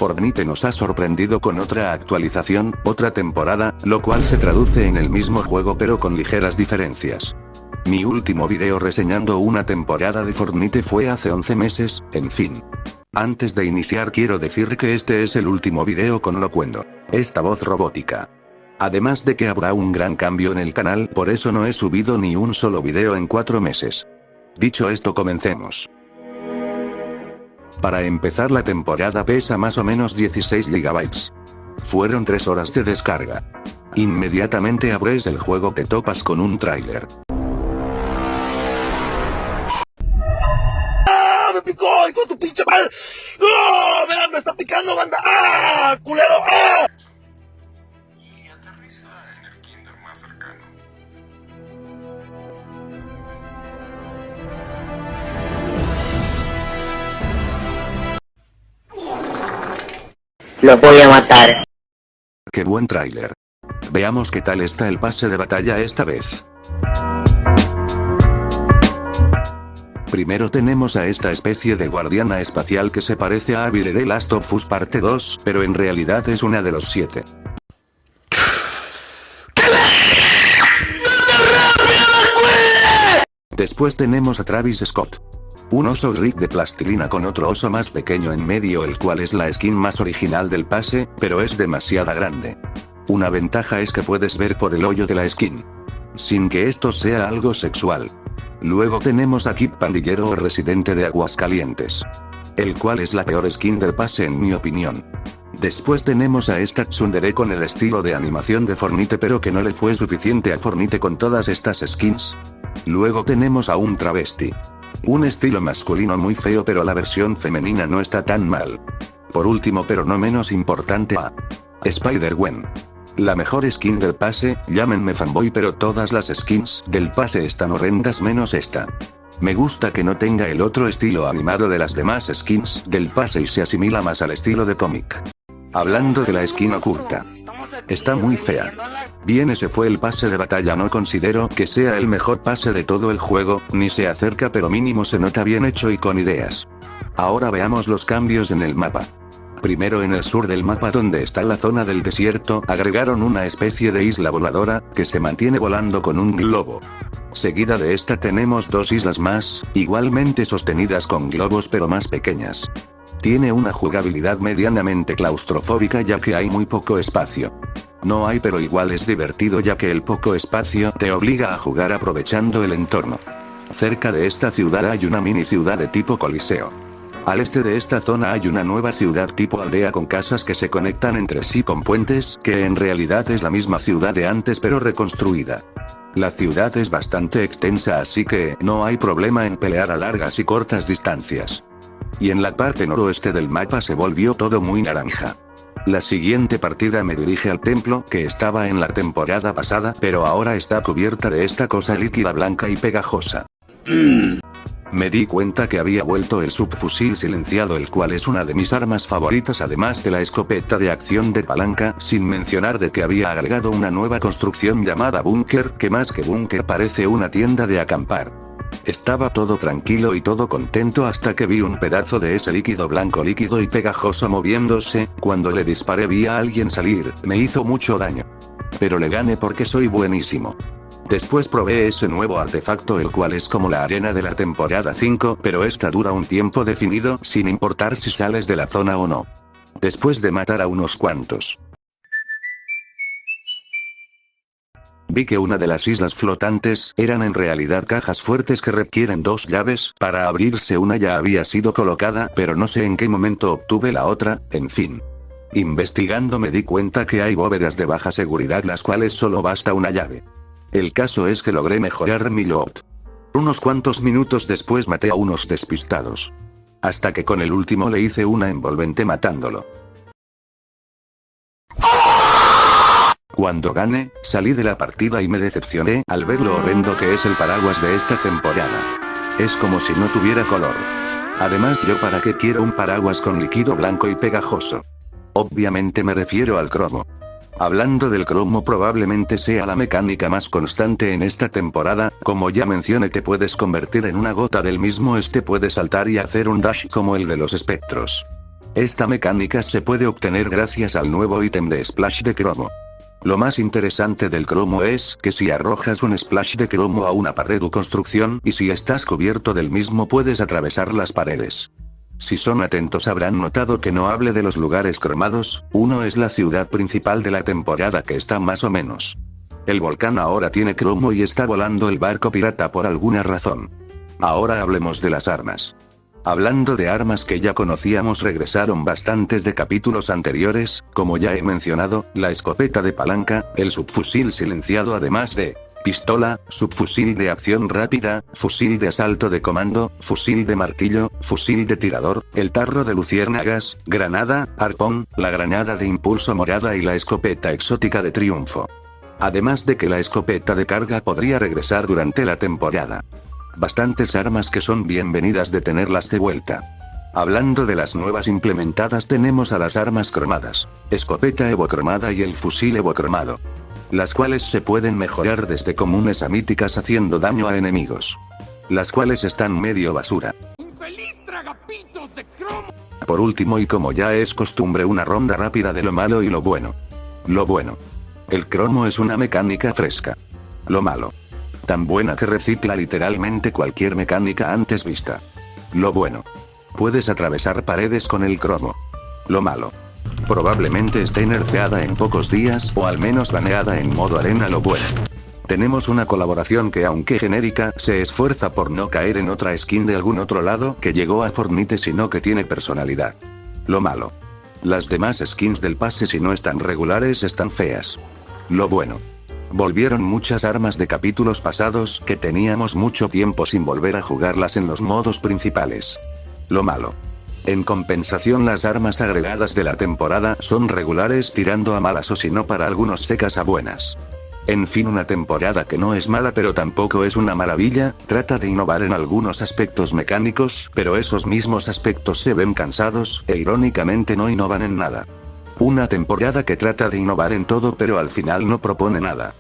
Fortnite nos ha sorprendido con otra actualización, otra temporada, lo cual se traduce en el mismo juego pero con ligeras diferencias. Mi último video reseñando una temporada de Fortnite fue hace 11 meses, en fin. Antes de iniciar quiero decir que este es el último video con Loquendo, esta voz robótica. Además de que habrá un gran cambio en el canal, por eso no he subido ni un solo video en 4 meses. Dicho esto, comencemos. Para empezar, la temporada pesa más o menos 16 GB. Fueron 3 horas de descarga. Inmediatamente abres el juego te topas con un tráiler. ¡Ah! ¡Me picó! ¡Hijo de tu pinche madre! ¡Oh! ¡Verán, me está picando, banda! ¡Ah! ¡Culero! ¡Ah! Y aterriza en el kinder más cercano. Lo voy a matar. ¡Qué buen tráiler! Veamos qué tal está el pase de batalla esta vez. Primero tenemos a esta especie de guardiana espacial que se parece a Abby de The Last of Us Parte 2, pero en realidad es una de los 7. Después tenemos a Travis Scott. Un oso gris de plastilina con otro oso más pequeño en medio, el cual es la skin más original del pase, pero es demasiado grande. Una ventaja es que puedes ver por el hoyo de la skin, sin que esto sea algo sexual. Luego tenemos a Kid Pandillero o residente de Aguascalientes, el cual es la peor skin del pase en mi opinión. Después tenemos a esta tsundere con el estilo de animación de Fortnite, pero que no le fue suficiente a Fortnite con todas estas skins. Luego tenemos a un travesti. Un estilo masculino muy feo, pero la versión femenina no está tan mal. Por último, pero no menos importante, a Spider-Gwen. La mejor skin del pase, llámenme fanboy, pero todas las skins del pase están horrendas menos esta. Me gusta que no tenga el otro estilo animado de las demás skins del pase y se asimila más al estilo de cómic. Hablando de la skin oculta, está muy fea. Bien, ese fue el pase de batalla. No considero que sea el mejor pase de todo el juego, ni se acerca, pero mínimo se nota bien hecho y con ideas. Ahora veamos los cambios en el mapa. Primero, en el sur del mapa donde está la zona del desierto, agregaron una especie de isla voladora, que se mantiene volando con un globo. Seguida de esta tenemos 2 islas más, igualmente sostenidas con globos pero más pequeñas. Tiene una jugabilidad medianamente claustrofóbica ya que hay muy poco espacio. No hay, pero igual es divertido ya que el poco espacio te obliga a jugar aprovechando el entorno. Cerca de esta ciudad hay una mini ciudad de tipo coliseo. Al este de esta zona hay una nueva ciudad tipo aldea con casas que se conectan entre sí con puentes, que en realidad es la misma ciudad de antes pero reconstruida. La ciudad es bastante extensa, así que no hay problema en pelear a largas y cortas distancias. Y en la parte noroeste del mapa se volvió todo muy naranja. La siguiente partida me dirige al templo que estaba en la temporada pasada, pero ahora está cubierta de esta cosa líquida blanca y pegajosa. Me di cuenta que había vuelto el subfusil silenciado, el cual es una de mis armas favoritas, además de la escopeta de acción de palanca, sin mencionar de que había agregado una nueva construcción llamada búnker, que más que búnker parece una tienda de acampar. Estaba todo tranquilo y todo contento hasta que vi un pedazo de ese líquido blanco líquido y pegajoso moviéndose. Cuando le disparé vi a alguien salir, me hizo mucho daño. Pero le gané porque soy buenísimo. Después probé ese nuevo artefacto, el cual es como la arena de la temporada 5, pero esta dura un tiempo definido, sin importar si sales de la zona o no. Después de matar a unos cuantos, vi que una de las islas flotantes eran en realidad cajas fuertes que requieren 2 llaves, para abrirse una ya había sido colocada, pero no sé en qué momento obtuve la otra, en fin. Investigando me di cuenta que hay bóvedas de baja seguridad las cuales solo basta una llave. El caso es que logré mejorar mi loot. Unos cuantos minutos después maté a unos despistados. Hasta que con el último le hice una envolvente matándolo. Cuando gané, salí de la partida y me decepcioné al ver lo horrendo que es el paraguas de esta temporada. Es como si no tuviera color. Además, ¿yo para qué quiero un paraguas con líquido blanco y pegajoso? Obviamente me refiero al cromo. Hablando del cromo, probablemente sea la mecánica más constante en esta temporada. Como ya mencioné, te puedes convertir en una gota del mismo, puedes saltar y hacer un dash como el de los espectros. Esta mecánica se puede obtener gracias al nuevo ítem de Splash de cromo. Lo más interesante del cromo es que si arrojas un splash de cromo a una pared u construcción y si estás cubierto del mismo puedes atravesar las paredes. Si son atentos habrán notado que no hable de los lugares cromados, uno es la ciudad principal de la temporada que está más o menos. El volcán ahora tiene cromo y está volando el barco pirata por alguna razón. Ahora hablemos de las armas. Hablando de armas que ya conocíamos, regresaron bastantes de capítulos anteriores, como ya he mencionado, la escopeta de palanca, el subfusil silenciado además de pistola, subfusil de acción rápida, fusil de asalto de comando, fusil de martillo, fusil de tirador, el tarro de luciérnagas, granada, arpón, la granada de impulso morada y la escopeta exótica de triunfo. Además de que la escopeta de carga podría regresar durante la temporada. Bastantes armas que son bienvenidas de tenerlas de vuelta. Hablando de las nuevas implementadas tenemos a las armas cromadas, escopeta evocromada y el fusil evocromado. Las cuales se pueden mejorar desde comunes a míticas haciendo daño a enemigos. Las cuales están medio basura. ¡Infeliz tragapitos de cromo! Por último y como ya es costumbre una ronda rápida de lo malo y lo bueno. Lo bueno. El cromo es una mecánica fresca. Lo malo. Tan buena que recicla literalmente cualquier mecánica antes vista. Lo bueno. Puedes atravesar paredes con el cromo. Lo malo. Probablemente esté nerfeada en pocos días o al menos baneada en modo arena. Lo bueno. Tenemos una colaboración que aunque genérica, se esfuerza por no caer en otra skin de algún otro lado que llegó a Fortnite sino que tiene personalidad. Lo malo. Las demás skins del pase si no están regulares están feas. Lo bueno. Volvieron muchas armas de capítulos pasados que teníamos mucho tiempo sin volver a jugarlas en los modos principales. Lo malo. En compensación las armas agregadas de la temporada son regulares tirando a malas o si no para algunos secas a buenas. En fin, una temporada que no es mala pero tampoco es una maravilla, trata de innovar en algunos aspectos mecánicos, pero esos mismos aspectos se ven cansados e irónicamente no innovan en nada. Una temporada que trata de innovar en todo pero al final no propone nada.